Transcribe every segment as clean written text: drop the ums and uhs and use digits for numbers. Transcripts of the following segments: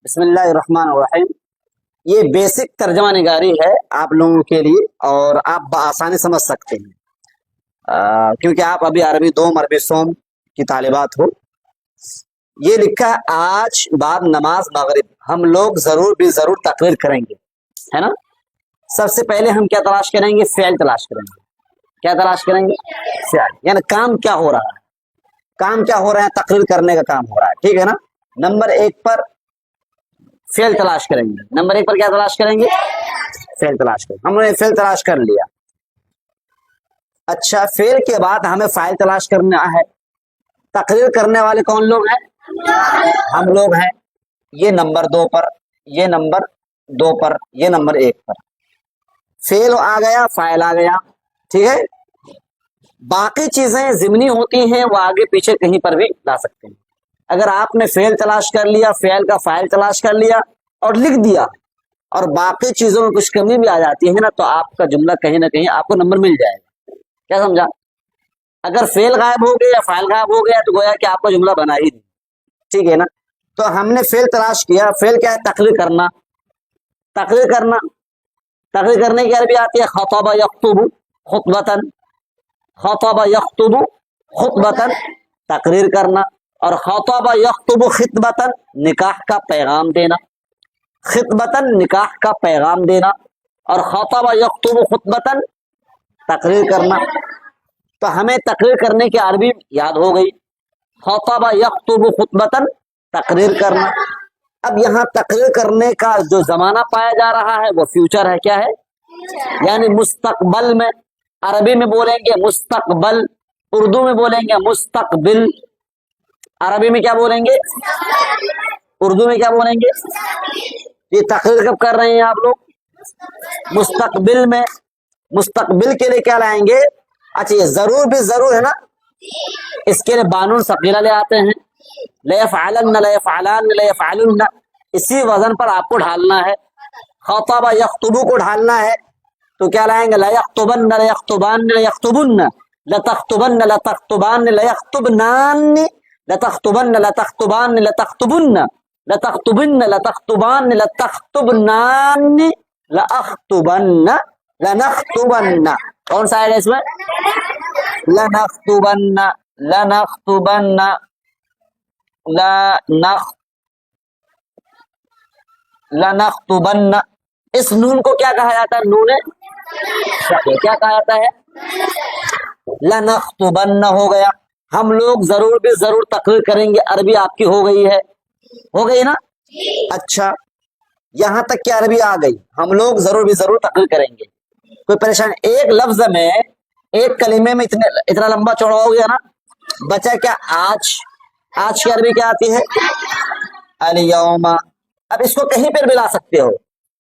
بسم اللہ الرحمن الرحیم. یہ بیسک ترجمہ نگاری ہے آپ لوگوں کے لیے اور آپ بآسانی سمجھ سکتے ہیں کیونکہ آپ ابھی عربی دوم عربی سوم کی طالبات ہو. یہ لکھا ہے آج بعد نماز مغرب ہم لوگ ضرور بھی ضرور تقریر کریں گے، ہے نا. سب سے پہلے ہم کیا تلاش کریں گے؟ فعل تلاش کریں گے. کیا تلاش کریں گے؟ فعل، یعنی کام کیا ہو رہا ہے، کام کیا ہو رہا ہے، تقریر کرنے کا کام ہو رہا ہے، ٹھیک ہے نا. نمبر ایک پر فعل تلاش کریں گے. نمبر ایک پر کیا تلاش کریں گے؟ فعل تلاش کریں گے. ہم نے فعل تلاش کر لیا. اچھا، فعل کے بعد ہمیں فاعل تلاش کرنا ہے. تقریر کرنے والے کون لوگ ہیں؟ ہم لوگ ہیں. یہ نمبر دو پر، یہ نمبر دو پر، یہ نمبر ایک پر. فعل آ گیا، فاعل آ گیا، ٹھیک ہے. باقی چیزیں ضمنی ہوتی ہیں، وہ آگے پیچھے کہیں پر بھی لا سکتے ہیں. اگر آپ نے فعل تلاش کر لیا، فعل کا فاعل تلاش کر لیا اور لکھ دیا، اور باقی چیزوں میں کچھ کمی بھی آ جاتی ہے نا، تو آپ کا جملہ کہیں نہ کہیں آپ کو نمبر مل جائے گا. کیا سمجھا؟ اگر فعل غائب ہو گیا یا فاعل غائب ہو گیا تو گویا کہ آپ کا جملہ بنا ہی نہیں، ٹھیک ہے نا. تو ہم نے فعل تلاش کیا. فعل کیا ہے؟ تقریر کرنا. تقریر کرنا، تقریر کرنے کی عربی آتی ہے خطب یخطب خطبتن. خطب یخطب خطبتن، تقریر کرنا. اور خطب یخطب خطبتن، نکاح کا پیغام دینا. خطبتن، نکاح کا پیغام دینا. اور خطب یخطب خطبتن، تقریر کرنا. تو ہمیں تقریر کرنے کی عربی یاد ہو گئی. خطب یخطب خطبتن، تقریر کرنا. اب یہاں تقریر کرنے کا جو زمانہ پایا جا رہا ہے وہ فیوچر ہے. کیا ہے؟ یعنی مستقبل میں. عربی میں بولیں گے مستقبل، اردو میں بولیں گے مستقبل. عربی میں کیا بولیں گے؟ اردو میں کیا بولیں گے؟ یہ تقریر کب کر رہے ہیں آپ لوگ؟ مستقبل میں. مستقبل کے لیے کیا لائیں گے؟ اچھا، یہ ضرور بھی ضرور ہے نا، اس کے لیے بانون ثقیلہ لے آتے ہیں. لیفعلن، لیفعلان، لیفعلن، اسی وزن پر آپ کو ڈھالنا ہے. خطب یخطب کو ڈھالنا ہے تو کیا لائیں گے؟ لیخطبن، لیخطبان، لیخطبن، لتخطبن، لتخطبان، لیخطبنان، لتخطبن، لتخطبان، لتخطبن، لتخطبن، لتخطبان، لتخطبنان، لاخطبن، لنخطبن. کون سا ہے اس میں؟ لنخطبن، لنخطبن، لنخطبن. اس نون کو کیا کہا جاتا ہے؟ نون کیا کہا جاتا ہے؟ لنخطبن ہو گیا. ہم لوگ ضرور بھی ضرور تقریر کریں گے، عربی آپ کی ہو گئی ہے، ہو گئی نا. اچھا، یہاں تک کہ عربی آ گئی. ہم لوگ ضرور بھی ضرور تقریر کریں گے. کوئی پریشان؟ ایک لفظ میں، ایک کلمے میں اتنا لمبا چوڑا ہو گیا نا. بچا کیا؟ آج. آج کی عربی کیا آتی ہے؟ الیوم. اب اس کو کہیں پر بھی لا سکتے ہو.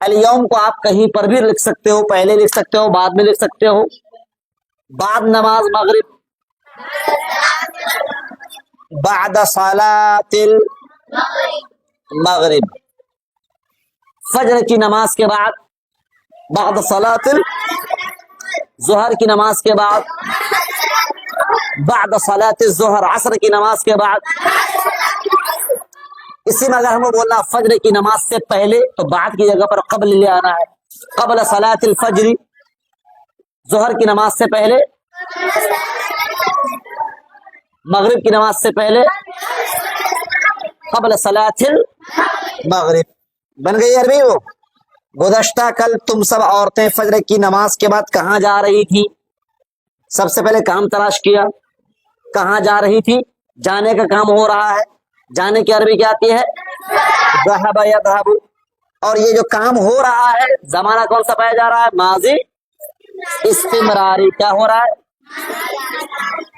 الیوم کو آپ کہیں پر بھی لکھ سکتے ہو، پہلے لکھ سکتے ہو، بعد میں لکھ سکتے ہو. بعد نماز مغرب، بعد صلاۃ المغرب، فجر کی نماز کے بعد، بعد صلاۃ ظہر کی نماز کے بعد، بعد صلاۃ الظہر عصر کی نماز کے بعد. اسی میں اگر ہمیں بولنا فجر کی نماز سے پہلے تو بعد کی جگہ پر قبل لے آنا ہے. قبل صلاۃ الفجر، ظہر کی نماز سے پہلے، مغرب کی نماز سے پہلے، قبل صلاۃ المغرب. بن گئی عربی وہ. گزشتہ کل تم سب عورتیں فجر کی نماز کے بعد کہاں جا رہی تھی؟ سب سے پہلے کام تلاش کیا. کہاں جا رہی تھی؟ جانے کا کام ہو رہا ہے. جانے کی عربی کیا آتی ہے؟ ذهب يذهب. اور یہ جو کام ہو رہا ہے زمانہ کون سا پایا جا رہا ہے؟ ماضی استمراری. کیا ہو رہا ہے؟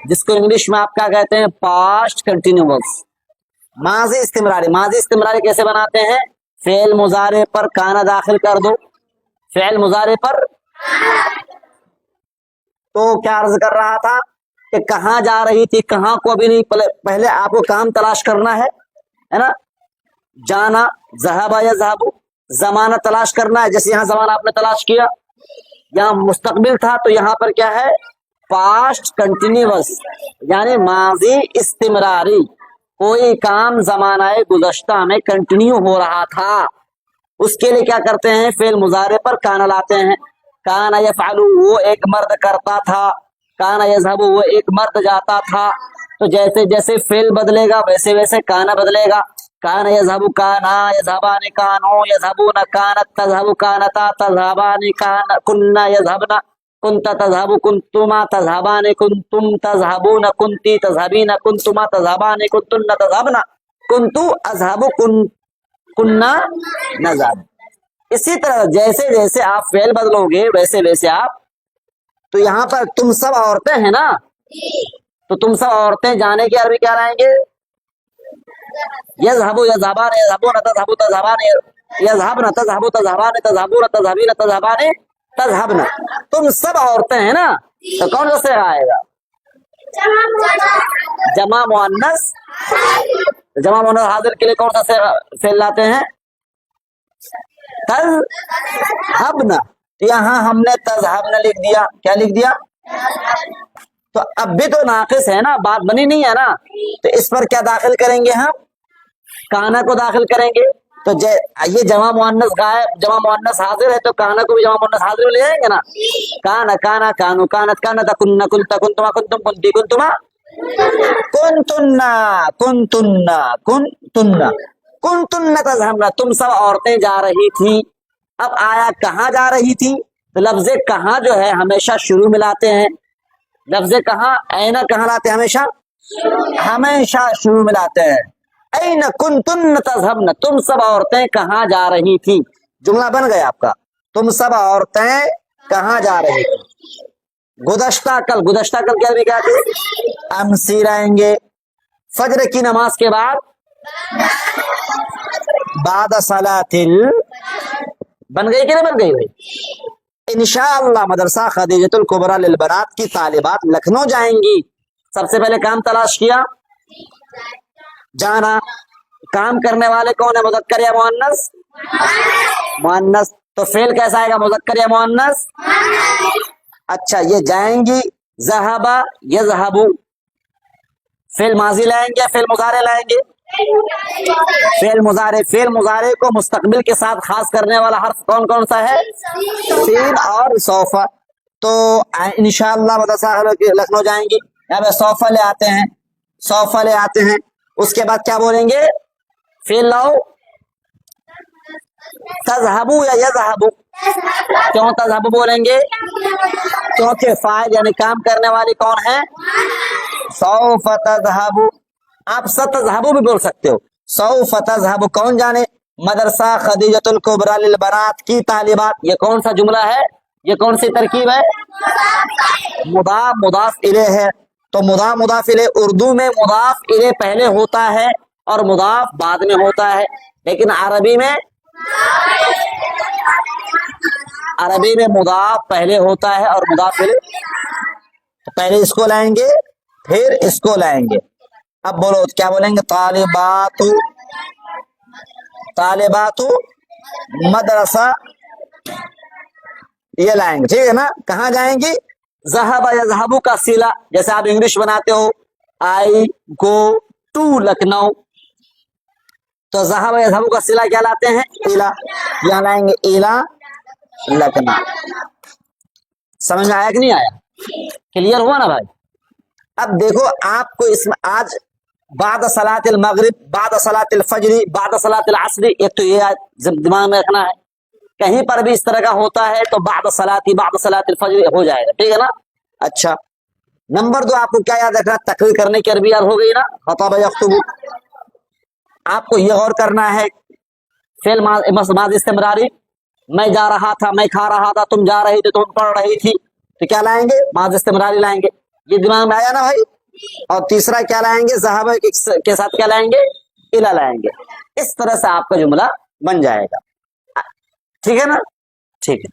جس کو انگلش میں آپ کیا کہتے ہیں؟ Past continuous. ماضی استمراری. ماضی استمراری کیسے بناتے ہیں؟ فعل مضارع پر کانا داخل کر دو. فعل مضارع پر. تو کیا عرض کر رہا تھا کہ کہاں جا رہی تھی، کہاں کو ابھی نہیں، پہلے آپ کو کام تلاش کرنا ہے نا. جانا، ذهب يذهب. زمانہ تلاش کرنا ہے، جیسے یہاں زمانہ آپ نے تلاش کیا. یہاں مستقبل تھا تو یہاں پر کیا ہے؟ پاسٹ کنٹینیوس، یعنی ماضی استمراری. کوئی کام زمانہ گزشتہ میں کنٹینیو ہو رہا تھا، اس کے لیے کیا کرتے ہیں؟ فعل مضارع پر کانا لاتے ہیں. کانا یفعل وہ ایک مرد کرتا تھا، کانا یذهب وہ ایک مرد جاتا تھا. تو جیسے جیسے فعل بدلے گا ویسے ویسے کانا بدلے گا. کانا یذهب کانا، یذهبان کانو، یذهبون کانت، تذهب کانتا، تذهبان کان کننا، یذهبن کنت، تذهب کنتما، تذهبان کنتم، تذهبون کنتی، تذهبین کنتما، تذهبان کنتن، تذهبن کنتو، اذهب کننا نذهب. اسی طرح جیسے جیسے آپ فعل بدلو گے ویسے ویسے آپ. تو یہاں پر تم سب عورتیں ہیں نا، تو تم سب عورتیں جانے کی عربی کیا رہیں گے؟ یذهبوا یذهبان، یذهبون تذهبوا تذهبان، یذهبن تذهبوا تذهبان، تذهبون تذهبین، تذهبان تذهبن. تم سب عورتیں ہیں نا، تو کون سا صیغہ آئے گا؟ جمع مؤنث. جمع مؤنث حاضر کے لیے کون سا صیغہ فعل لاتے ہیں؟ تذهبن. یہاں ہم نے تذهبن لکھ دیا. کیا لکھ دیا؟ تو اب بھی تو ناقص ہے نا، بات بنی نہیں ہے نا. تو اس پر کیا داخل کریں گے ہم؟ کانا کو داخل کریں گے. تو یہ جمع مؤنث غائب، جمع مؤنث حاضر ہے، تو کانا کو بھی جمع مؤنث حاضر میں لے جائیں گے نا. کانا کانا، کانو کانت، کانت کننا کنت، کنتما کنتم، کنتی کنتما، کنتن کنتن کنتن کنتن تذهبن. تم سب عورتیں جا رہی تھی. اب آیا کہاں جا رہی تھی؟ تو لفظ کہاں جو ہے ہمیشہ شروع میں لاتے ہیں. لفظ کہاں، اینا کہاں لاتے ہیں؟ ہمیشہ ہمیشہ شروع میں لاتے ہیں. این کنتن تذهبن، تم سب عورتیں کہاں جا رہی تھی. جملہ بن گیا آپ کا. تم سب عورتیں کہاں جا رہی تھی. گزشتہ کل، گزشتہ کل کیا بھی کیا تھی؟ امسی رہیں گے. فجر کی نماز کے بعد بعد صلاۃ بن گئی کہ نہیں بن گئی بھائی؟ انشاءاللہ مدرسہ خدیجۃ الکبریٰ للبنات کی طالبات لکھنؤ جائیں گی. سب سے پہلے کام تلاش کیا، جانا. کام کرنے والے کون ہے؟ مذکر یا مؤنث؟ مؤنث. تو فعل کیسا آئے گا؟ مذکر یا مؤنث؟ اچھا، یہ جائیں گی. ذهب یذهب، فعل ماضی لائیں گے یا فعل مضارع لائیں گے؟ فعل مضارع. فعل مضارع کو مستقبل کے ساتھ خاص کرنے والا حرف کون کون سا ہے؟ سین اور سوف. تو انشاءاللہ مدرسہ لکھنؤ جائیں گی. یہاں پہ سوف لے آتے ہیں، سوف لے آتے ہیں. اس کے بعد کیا بولیں گے؟ فعل لاؤ. تذهبوا یا یذهبوا. کیوں تذهب بولیں گے؟ کیونکہ فاعل یعنی کام کرنے والی کون ہے؟ سوف تذهب. آپ ستذهب بھی بول سکتے ہو. سوف تذهب کون جانے؟ مدرسہ خدیجۃ الکبریٰ للبنات کی طالبات. یہ کون سا جملہ ہے؟ یہ کون سی ترکیب ہے؟ مضاف مضاف الیہ ہے. تو مضاف مضاف الیہ، اردو میں مضاف الیہ پہلے ہوتا ہے اور مضاف بعد میں ہوتا ہے. لیکن عربی میں مضاف پہلے ہوتا ہے اور مضاف الیہ. تو پہلے اس کو لائیں گے پھر اس کو لائیں گے. اب بولو کیا بولیں گے؟ طالبات، طالبات مدرسہ، یہ لائیں گے. ٹھیک ہے نا؟ کہاں جائیں گی؟ ذهب یذهب کا صلہ. جیسے آپ انگلش بناتے ہو آئی گو ٹو لکھنؤ، تو ذهب یذهب کا صلہ کیا لاتے ہیں؟ الى. یہاں لائیں گے الى لکھنؤ. سمجھ میں آیا کہ نہیں آیا؟ کلیئر ہوا نا بھائی؟ اب دیکھو آپ کو اس میں آج بعد صلاۃ المغرب، بعد صلاۃ الفجر، بعد صلاۃ العصر، ایک تو یہ دماغ میں رکھنا ہے. کہیں پر بھی اس طرح کا ہوتا ہے تو بعد صلاۃ الفجر ہو جائے گا. ٹھیک ہے نا؟ اچھا، نمبر 2 آپ کو کیا یاد رکھنا؟ تقریر کرنے کی عربی یاد ہو گئی نا؟ خطب یخطب. آپ کو یہ غور کرنا ہے فعل ماضی استمراری. میں جا رہا تھا، میں کھا رہا تھا، تم جا رہی تھی، تم پڑھ رہی تھی. تو کیا لائیں گے؟ ماضی استمراری لائیں گے. یہ دماغ میں آیا نا بھائی؟ اور تیسرا کیا لائیں گے؟ ذهب کے ساتھ کیا لائیں گے؟ الى لائیں گے. اس طرح سے آپ کا جملہ بن جائے گا. ٹھیک ہے نا؟ ٹھیک ہے.